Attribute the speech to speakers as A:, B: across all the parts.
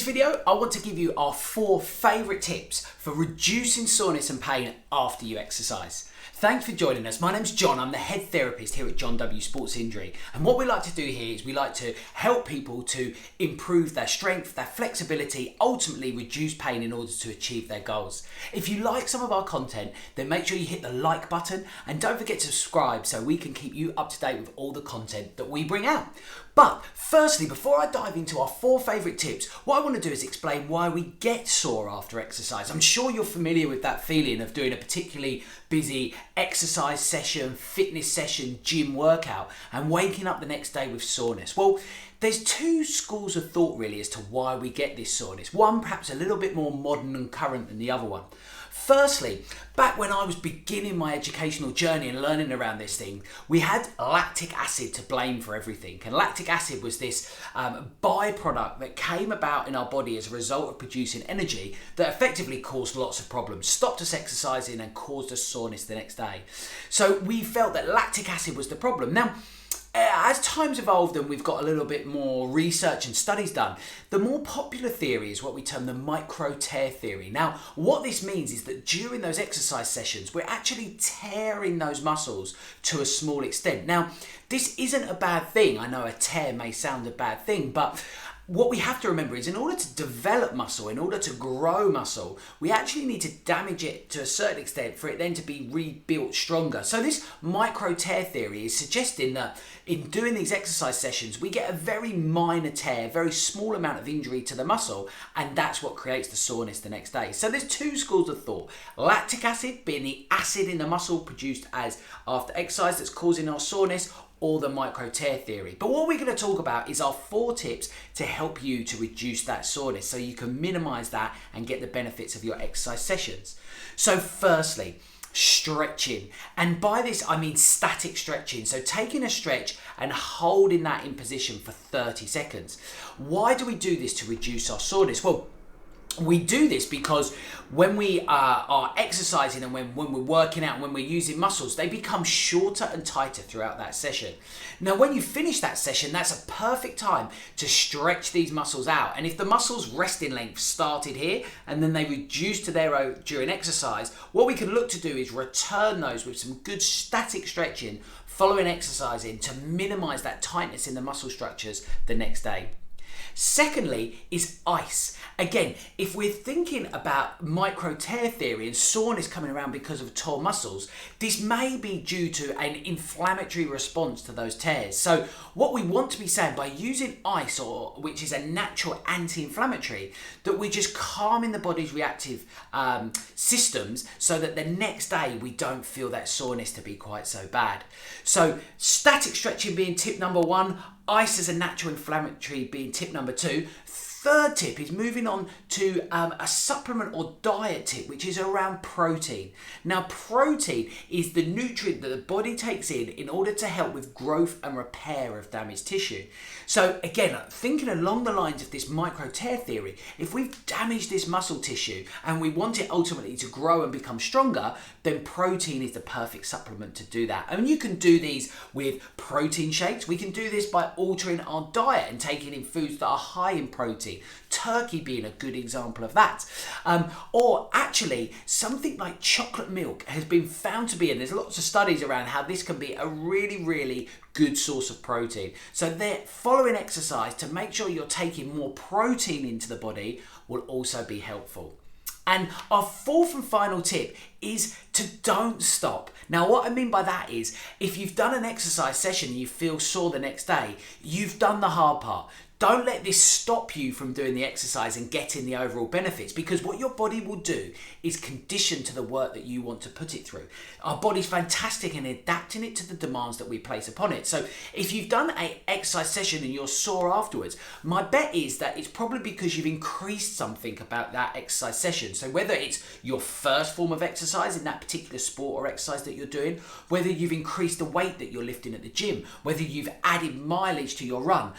A: this video, I want to give you our 4 favourite tips for reducing soreness and pain after you exercise. Thanks for joining us. My name's John. I'm the head therapist here at John W Sports Injury. And what we like to do here is we like to help people to improve their strength, their flexibility, ultimately reduce pain in order to achieve their goals. If you like some of our content, then make sure you hit the like button and don't forget to subscribe so we can keep you up to date with all the content that we bring out. But firstly, before I dive into our 4 favourite tips, what I want to do is explain why we get sore after exercise. I'm sure you're familiar with that feeling of doing a particularly busy exercise session, fitness session, gym workout, and waking up the next day with soreness. Well, there's 2 schools of thought really as to why we get this soreness. One perhaps a little bit more modern and current than the other one. Firstly, back when I was beginning my educational journey and learning around this thing, we had lactic acid to blame for everything. And lactic acid was this byproduct that came about in our body as a result of producing energy that effectively caused lots of problems, stopped us exercising and caused us soreness the next day. So we felt that lactic acid was the problem. Now, as time's evolved and we've got a little bit more research and studies done, the more popular theory is what we term the micro tear theory. Now, what this means is that during those exercise sessions, we're actually tearing those muscles to a small extent. Now, this isn't a bad thing. I know a tear may sound a bad thing, but what we have to remember is in order to develop muscle, in order to grow muscle, we actually need to damage it to a certain extent for it then to be rebuilt stronger. So this micro tear theory is suggesting that in doing these exercise sessions, we get a very minor tear, very small amount of injury to the muscle, and that's what creates the soreness the next day. So there's 2 schools of thought. Lactic acid being the acid in the muscle produced as after exercise that's causing our soreness, or the micro tear theory. But what we're going to talk about is our 4 tips to help you to reduce that soreness so you can minimize that and get the benefits of your exercise sessions. So firstly, stretching. And by this, I mean static stretching. So taking a stretch and holding that in position for 30 seconds. Why do we do this to reduce our soreness? Well, we do this because when we are exercising and when we're working out and when we're using muscles, they become shorter and tighter throughout that session. Now, when you finish that session, that's a perfect time to stretch these muscles out. And if the muscles' resting length started here and then they reduce to their own during exercise, what we can look to do is return those with some good static stretching following exercising to minimize that tightness in the muscle structures the next day. Secondly is ice. Again, if we're thinking about micro tear theory and soreness coming around because of torn muscles, this may be due to an inflammatory response to those tears. So what we want to be saying by using ice, which is a natural anti-inflammatory, that we're just calming the body's reactive systems so that the next day we don't feel that soreness to be quite so bad. So static stretching being tip number 1, ice as a natural inflammatory being tip number 2. Third tip is moving on to a supplement or diet tip, which is around protein. Now, protein is the nutrient that the body takes in order to help with growth and repair of damaged tissue. So again, thinking along the lines of this micro tear theory, if we've damaged this muscle tissue and we want it ultimately to grow and become stronger, then protein is the perfect supplement to do that. And you can do these with protein shakes. We can do this by altering our diet and taking in foods that are high in protein. Turkey being a good example of that. Or actually, something like chocolate milk has been found to be, and there's lots of studies around how this can be a really, really good source of protein. So following exercise to make sure you're taking more protein into the body will also be helpful. And our 4th and final tip is to don't stop. Now, what I mean by that is if you've done an exercise session and you feel sore the next day, you've done the hard part. Don't let this stop you from doing the exercise and getting the overall benefits, because what your body will do is condition to the work that you want to put it through. Our body's fantastic in adapting it to the demands that we place upon it. So if you've done an exercise session and you're sore afterwards, my bet is that it's probably because you've increased something about that exercise session. So whether it's your first form of exercise in that particular sport or exercise that you're doing, whether you've increased the weight that you're lifting at the gym, whether you've added mileage to your run,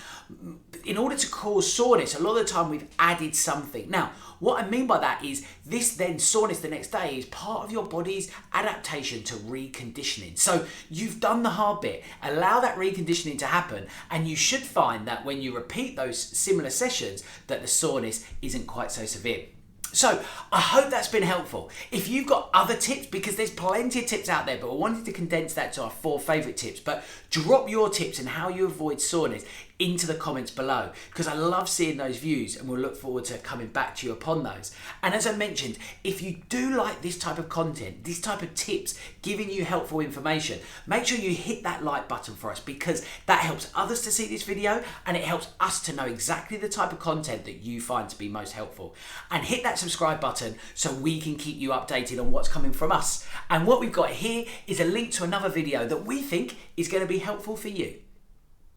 A: in order to cause soreness, a lot of the time we've added something. Now, what I mean by that is this then soreness the next day is part of your body's adaptation to reconditioning. So you've done the hard bit, allow that reconditioning to happen, and you should find that when you repeat those similar sessions that the soreness isn't quite so severe. So I hope that's been helpful. If you've got other tips, because there's plenty of tips out there, but I wanted to condense that to our 4 favourite tips. But drop your tips and how you avoid soreness into the comments below, because I love seeing those views and we'll look forward to coming back to you upon those. And as I mentioned, if you do like this type of content, this type of tips, giving you helpful information, make sure you hit that like button for us, because that helps others to see this video and it helps us to know exactly the type of content that you find to be most helpful. And hit that subscribe button so we can keep you updated on what's coming from us. And what we've got here is a link to another video that we think is going to be helpful for you.